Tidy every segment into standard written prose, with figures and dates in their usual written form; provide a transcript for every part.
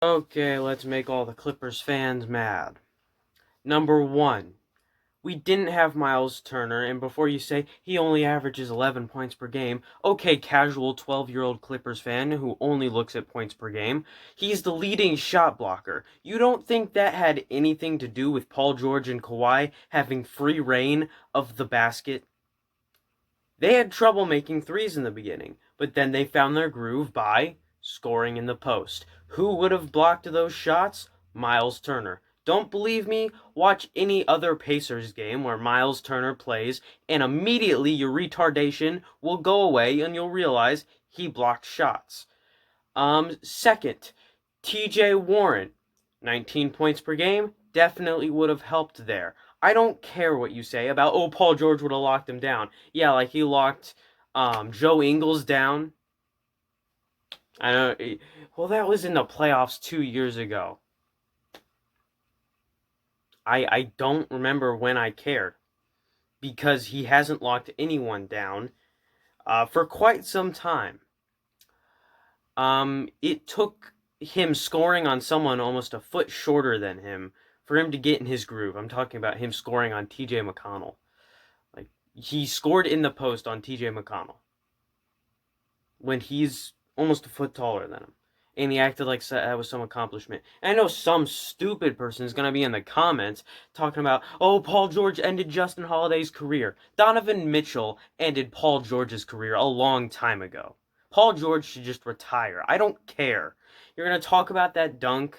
Okay, let's make all the Clippers fans mad. Number one, we didn't have Miles Turner, and before you say he only averages 11 points per game, okay, casual 12-year-old Clippers fan who only looks at points per game, he's the leading shot blocker. You don't think that had anything to do with Paul George and Kawhi having free reign of the basket? They had trouble making threes in the beginning, but then they found their groove by scoring in the post. Who would have blocked those shots? Miles Turner. Don't believe me? Watch any other Pacers game where Miles Turner plays, and immediately your retardation will go away and you'll realize he blocked shots. Second, TJ Warren, 19 points per game, definitely would have helped there. I don't care what you say about, oh, Paul George would have locked him down. Yeah, like he locked Joe Ingles down. I know. Well, that was in the playoffs 2 years ago. I don't remember when I cared because he hasn't locked anyone down for quite some time. It took him scoring on someone almost a foot shorter than him for him to get in his groove. I'm talking about him scoring on TJ McConnell. Like, he scored in the post on TJ McConnell when he's almost a foot taller than him. And he acted like that was some accomplishment. And I know some stupid person is going to be in the comments talking about, oh, Paul George ended Justin Holiday's career. Donovan Mitchell ended Paul George's career a long time ago. Paul George should just retire. I don't care. You're going to talk about that dunk.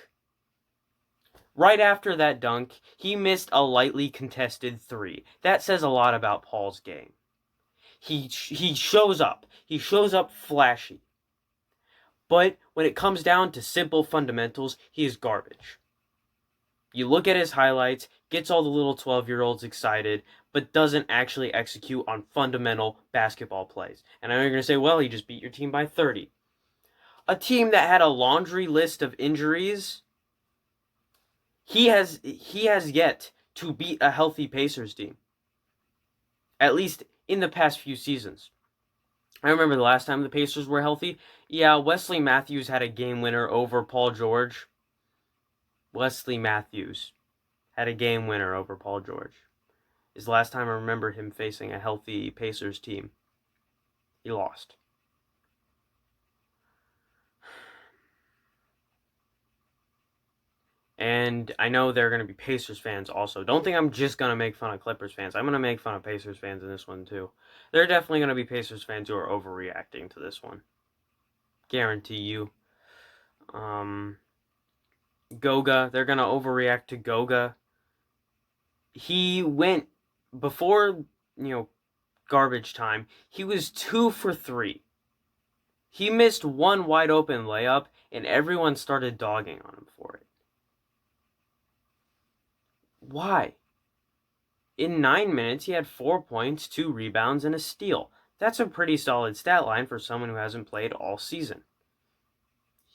Right after that dunk, he missed a lightly contested three. That says a lot about Paul's game. He shows up. He shows up flashy. But when it comes down to simple fundamentals, he is garbage. You look at his highlights, gets all the little 12-year-olds excited, but doesn't actually execute on fundamental basketball plays. And I know you're going to say, well, he just beat your team by 30. A team that had a laundry list of injuries, he has yet to beat a healthy Pacers team. At least in the past few seasons. I remember the last time the Pacers were healthy. Yeah, Wesley Matthews had a game winner over Paul George. Wesley Matthews had a game winner over Paul George. Is the last time I remember him facing a healthy Pacers team. He lost. And I know there are going to be Pacers fans also. Don't think I'm just going to make fun of Clippers fans. I'm going to make fun of Pacers fans in this one too. There are definitely going to be Pacers fans who are overreacting to this one. Guarantee you. Goga, they're going to overreact to Goga. He went, before, garbage time, he was 2 for 3. He missed one wide open layup, and everyone started dogging on him for it. Why? In 9 minutes, he had 4 points, 2 rebounds, and a steal. That's a pretty solid stat line for someone who hasn't played all season.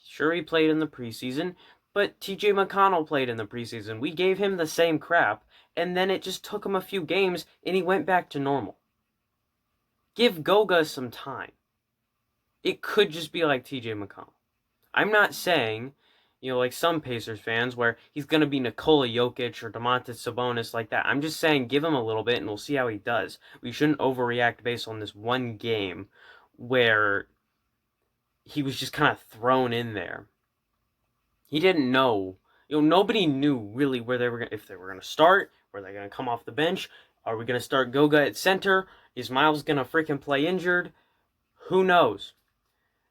Sure, he played in the preseason, but TJ McConnell played in the preseason. We gave him the same crap, and then it just took him a few games, and he went back to normal. Give Goga some time. It could just be like TJ McConnell. I'm not saying, like some Pacers fans, where he's going to be Nikola Jokic or Domantas Sabonis like that. I'm just saying give him a little bit and we'll see how he does. We shouldn't overreact based on this one game where he was just kind of thrown in there. He didn't know. Nobody knew really where they were if they were going to start, were they going to come off the bench, are we going to start Goga at center, is Miles going to freaking play injured? Who knows?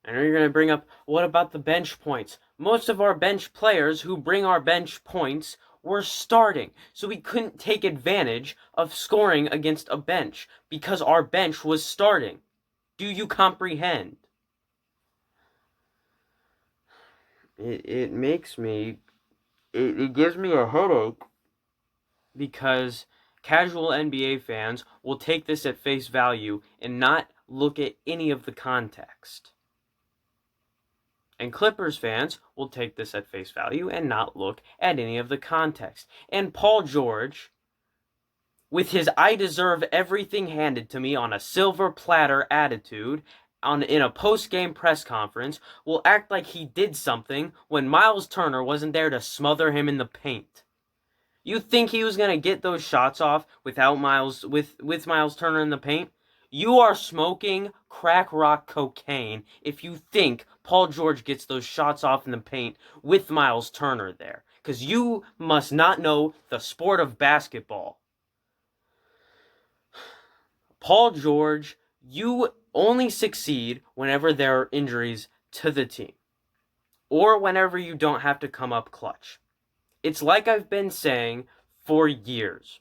I know you're going to bring up, what about the bench points? Most of our bench players who bring our bench points were starting, so we couldn't take advantage of scoring against a bench because our bench was starting. Do you comprehend? It makes me, it gives me a headache because casual NBA fans will take this at face value and not look at any of the context. And Clippers fans will take this at face value and not look at any of the context. And Paul George, with his I deserve everything handed to me on a silver platter attitude, in a post-game press conference will act like he did something when Miles Turner wasn't there to smother him in the paint. You think he was gonna get those shots off without with Miles Turner in the paint? You are smoking crack rock cocaine if you think Paul George gets those shots off in the paint with Miles Turner there, because you must not know the sport of basketball. Paul George, you only succeed whenever there are injuries to the team, or whenever you don't have to come up clutch. It's like I've been saying for years.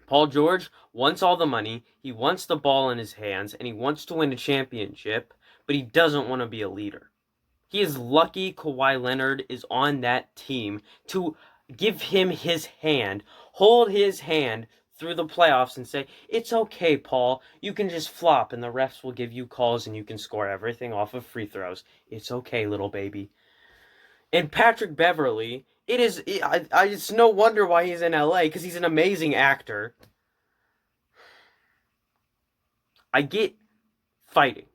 Paul George wants all the money, he wants the ball in his hands, and he wants to win a championship, but he doesn't want to be a leader. He is lucky Kawhi Leonard is on that team to give him his hand, hold his hand through the playoffs and say, it's okay, Paul, you can just flop and the refs will give you calls and you can score everything off of free throws. It's okay, little baby. And Patrick Beverley, it's no wonder why he's in LA, because he's an amazing actor. I get fighting.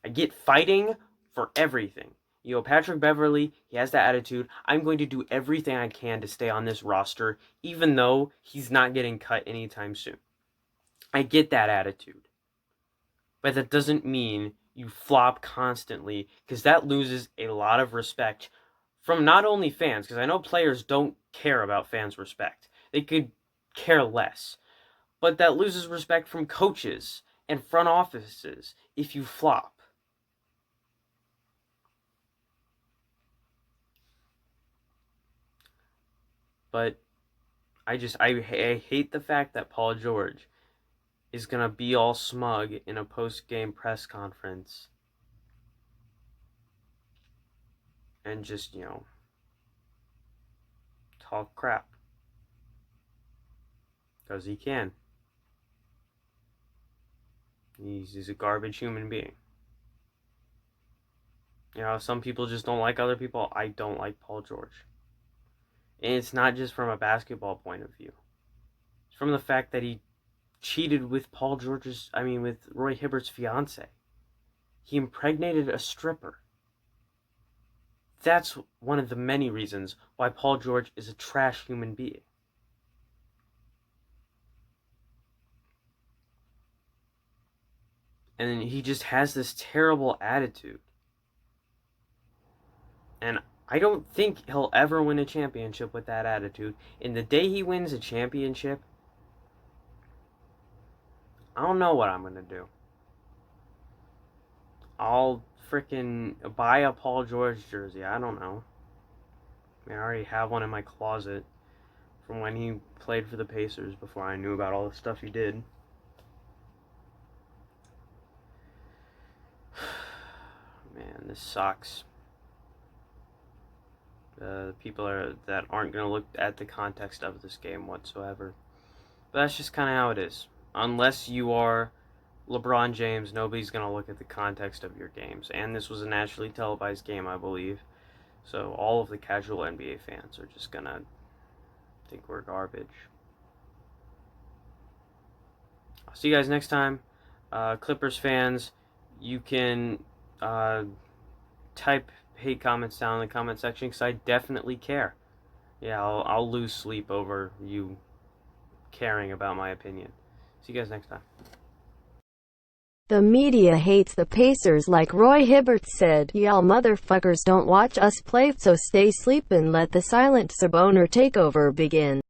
I get fighting for everything. You know, Patrick Beverley, he has that attitude. I'm going to do everything I can to stay on this roster, even though he's not getting cut anytime soon. I get that attitude. But that doesn't mean you flop constantly, because that loses a lot of respect from not only fans, because I know players don't care about fans' respect. They could care less. But that loses respect from coaches and front offices if you flop. But I hate the fact that Paul George is going to be all smug in a post-game press conference and just, talk crap. Because he can. He's a garbage human being. Some people just don't like other people. I don't like Paul George. And it's not just from a basketball point of view. It's from the fact that he cheated with with Roy Hibbert's fiance. He impregnated a stripper. That's one of the many reasons why Paul George is a trash human being. And he just has this terrible attitude. And I don't think he'll ever win a championship with that attitude. And the day he wins a championship, I don't know what I'm going to do. I'll freaking buy a Paul George jersey. I don't know. I already have one in my closet from when he played for the Pacers before I knew about all the stuff he did. Man, this sucks. People that aren't going to look at the context of this game whatsoever. But that's just kind of how it is. Unless you are LeBron James, nobody's going to look at the context of your games. And this was a nationally televised game, I believe. So all of the casual NBA fans are just going to think we're garbage. I'll see you guys next time. Clippers fans, you can type hate comments down in the comment section, because I definitely care. Yeah, I'll lose sleep over you caring about my opinion. See you guys next time. The media hates the Pacers like Roy Hibbert said. Y'all motherfuckers don't watch us play, so stay sleepin', let the silent sub owner takeover begin.